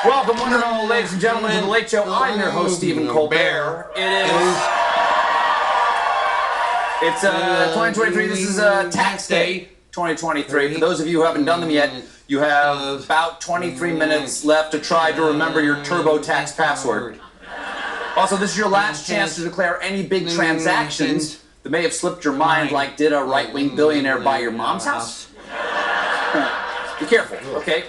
Welcome, one and all, ladies and gentlemen, to The Late Show. I'm your host, Stephen Colbert. It's 2023. This is Tax Day 2023. For those of you who haven't done them yet, you have about 23 minutes left to try to remember your TurboTax password. Also, this is your last chance to declare any big transactions that may have slipped your mind, like did a right-wing billionaire buy your mom's house? Be careful, okay?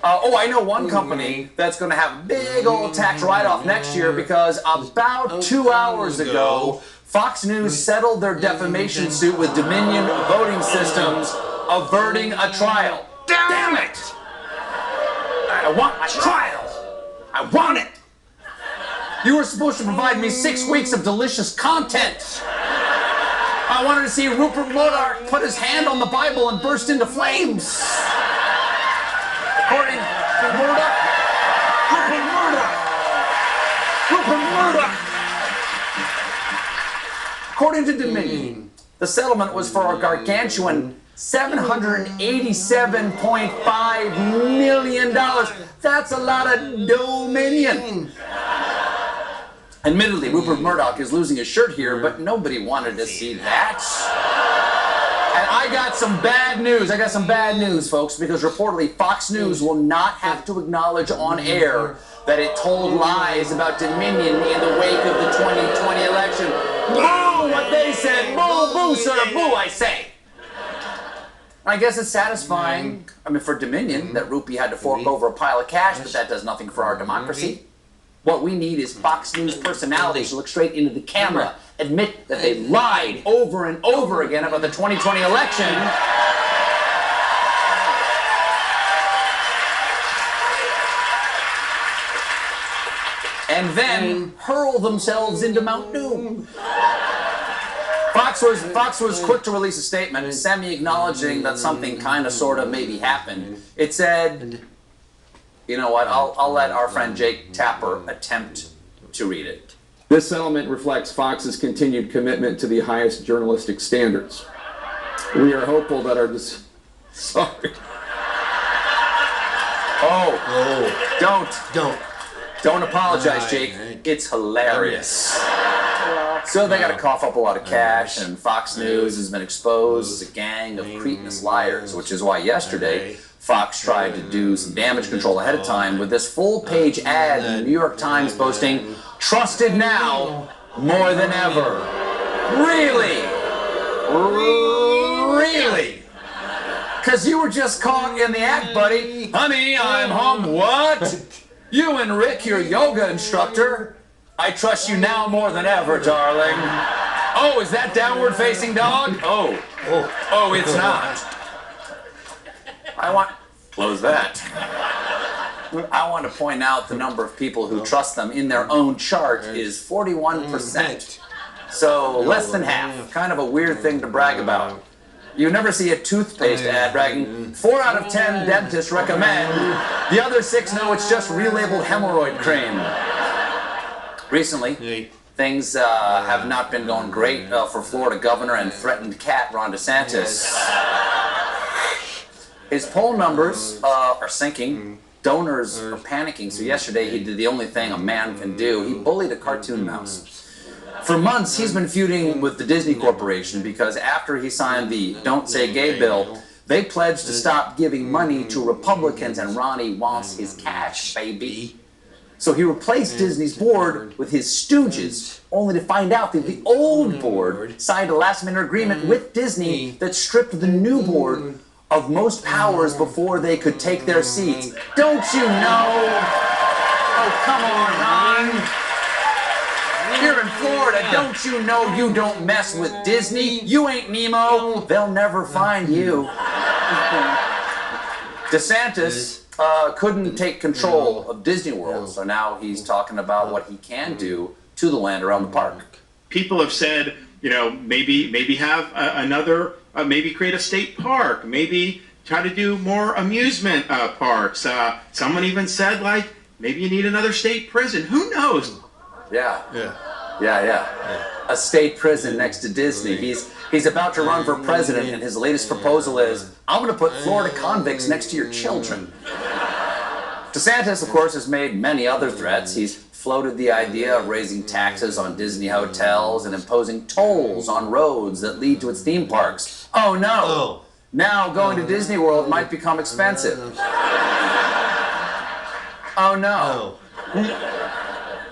I know one company that's going to have a big old tax write-off next year because about 2 hours ago, Fox News settled their defamation suit with Dominion Voting Systems, averting a trial. Damn it! I want my trial! I want it! You were supposed to provide me 6 weeks of delicious content. I wanted to see Rupert Murdoch put his hand on the Bible and burst into flames. According to Rupert Murdoch. According to Dominion, the settlement was for a gargantuan $787.5 million. That's a lot of Dominion. Admittedly, Rupert Murdoch is losing his shirt here, but nobody wanted to see that. And I got some bad news. Folks, because reportedly Fox News will not have to acknowledge on air that it told lies about Dominion in the wake of the 2020 election. Boo, what they said. Boo, boo, sir, boo, I say. I guess it's satisfying, for Dominion, that Rupee had to fork over a pile of cash, but that does nothing for our democracy. What we need is Fox News personalities to look straight into the camera, admit that they lied over and over again about the 2020 election, and then hurl themselves into Mount Doom. Fox was quick to release a statement, semi-acknowledging that something kind of, sort of, maybe happened. It said, you know what, I'll let our friend Jake Tapper attempt to read it. This settlement reflects Fox's continued commitment to the highest journalistic standards. We are hopeful that our sorry. Don't apologize, Jake. It's hilarious. So they got to cough up a lot of cash, and Fox News has been exposed as a gang of cretinous liars, which is why yesterday Fox tried to do some damage control ahead of time with this full-page ad in the New York Times posting, "Trusted now more than ever." Really? Really? Because you were just caught in the act, buddy. Honey, I'm home. What? You and Rick, your yoga instructor. I trust you now more than ever, darling. Oh, is that downward-facing dog? Oh, it's not. Close that. I want to point out the number of people who trust them in their own chart is 41%. So less than half. Kind of a weird thing to brag about. You never see a toothpaste ad bragging, 4 out of 10 dentists recommend. The other 6 know it's just relabeled hemorrhoid cream. Recently, things have not been going great for Florida Governor and threatened cat Ron DeSantis. His poll numbers are sinking. Donors are panicking. So yesterday he did the only thing a man can do. He bullied a cartoon mouse. For months, he's been feuding with the Disney Corporation because after he signed the Don't Say Gay bill, they pledged to stop giving money to Republicans, and Ronnie wants his cash, baby. So he replaced Disney's board with his stooges, only to find out that the old board signed a last-minute agreement with Disney that stripped the new board of most powers before they could take their seats. Don't you know? Oh, come on, Ron. Here in Florida, don't you know you don't mess with Disney? You ain't Nemo. They'll never find you. DeSantis couldn't take control of Disney World, so now he's talking about what he can do to the land around the park. People have said, maybe have another, maybe create a state park, maybe try to do more amusement parks. Someone even said, maybe you need another state prison. Who knows? Yeah. A state prison next to Disney. He's about to run for president, and his latest proposal is, I'm going to put Florida convicts next to your children. DeSantis, of course, has made many other threats. He's floated the idea of raising taxes on Disney hotels and imposing tolls on roads that lead to its theme parks. Oh no! Now going to Disney World might become expensive. Oh no!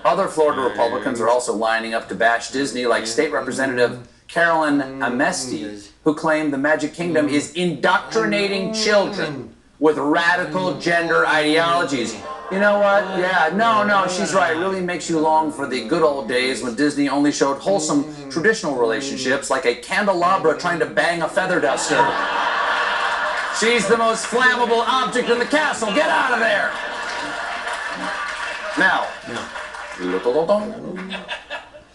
Other Florida Republicans are also lining up to bash Disney, like State Representative Carolyn Amesti, who claimed the Magic Kingdom is indoctrinating children with radical gender ideologies. You know what? Yeah, no, she's right. It really makes you long for the good old days when Disney only showed wholesome traditional relationships, like a candelabra trying to bang a feather duster. She's the most flammable object in the castle. Get out of there! Now,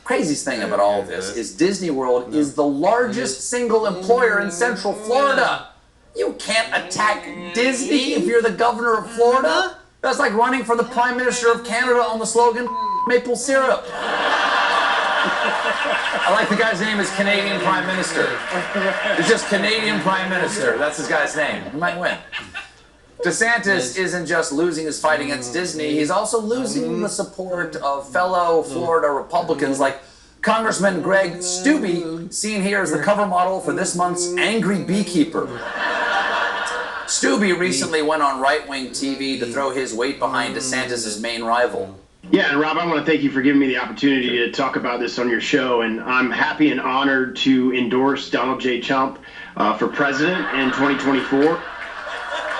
craziest thing about all this is Disney World is the largest single employer in Central Florida. You can't attack Disney if you're the governor of Florida. That's like running for the Prime Minister of Canada on the slogan, maple syrup. I like the guy's name is Canadian Prime Minister. It's just Canadian Prime Minister. That's his guy's name. He might win. DeSantis isn't just losing his fight against Disney, he's also losing the support of fellow Florida Republicans like Congressman Greg Steube, seen here as the cover model for this month's Angry Beekeeper. Steube recently went on right-wing TV to throw his weight behind DeSantis' main rival. Yeah, and Rob, I want to thank you for giving me the opportunity to talk about this on your show, and I'm happy and honored to endorse Donald J. Trump for president in 2024.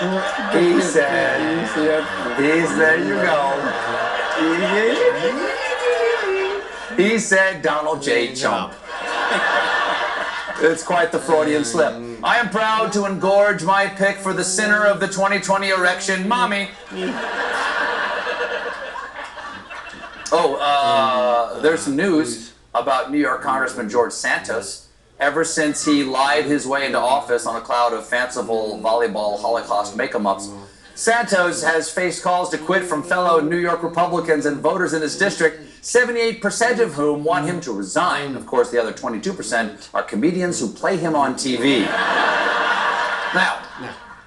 He said, there you go. He said Donald J. Trump. It's quite the Freudian slip. I am proud to engorge my pick for the sinner of the 2020 election, Mommy. There's some news about New York Congressman George Santos. Ever since he lied his way into office on a cloud of fanciful volleyball Holocaust make-em-ups, Santos has faced calls to quit from fellow New York Republicans and voters in his district, 78% of whom want him to resign. Of course, the other 22% are comedians who play him on TV. Now,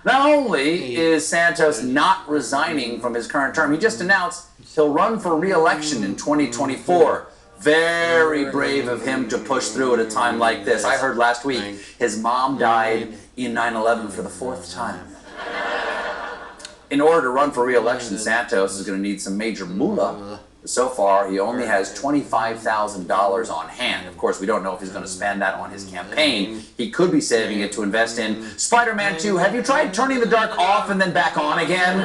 not only is Santos not resigning from his current term, he just announced he'll run for re-election in 2024. Very brave of him to push through at a time like this. I heard last week his mom died in 9/11 for the 4th time. In order to run for re-election, Santos is going to need some major moolah. So far, he only has $25,000 on hand. Of course, we don't know if he's going to spend that on his campaign. He could be saving it to invest in Spider-Man 2. Have you tried turning the dark off and then back on again?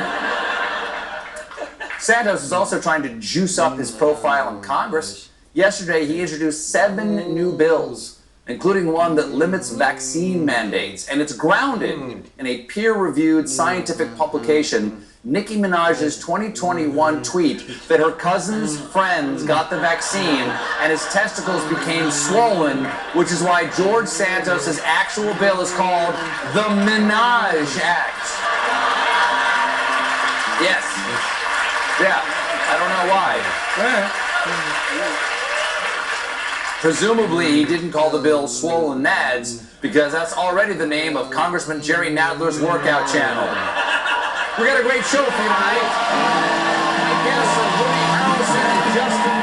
Santos is also trying to juice up his profile in Congress. Yesterday, he introduced 7 new bills, including one that limits vaccine mandates, and it's grounded in a peer-reviewed scientific publication, Nicki Minaj's 2021 tweet that her cousin's friends got the vaccine and his testicles became swollen, which is why George Santos' actual bill is called the Minaj Act. Yes. Yeah, I don't know why. Presumably, he didn't call the bill Swollen Nads because that's already the name of Congressman Jerry Nadler's workout channel. We got a great show for you tonight. My guests are Woody Harrelson and Justin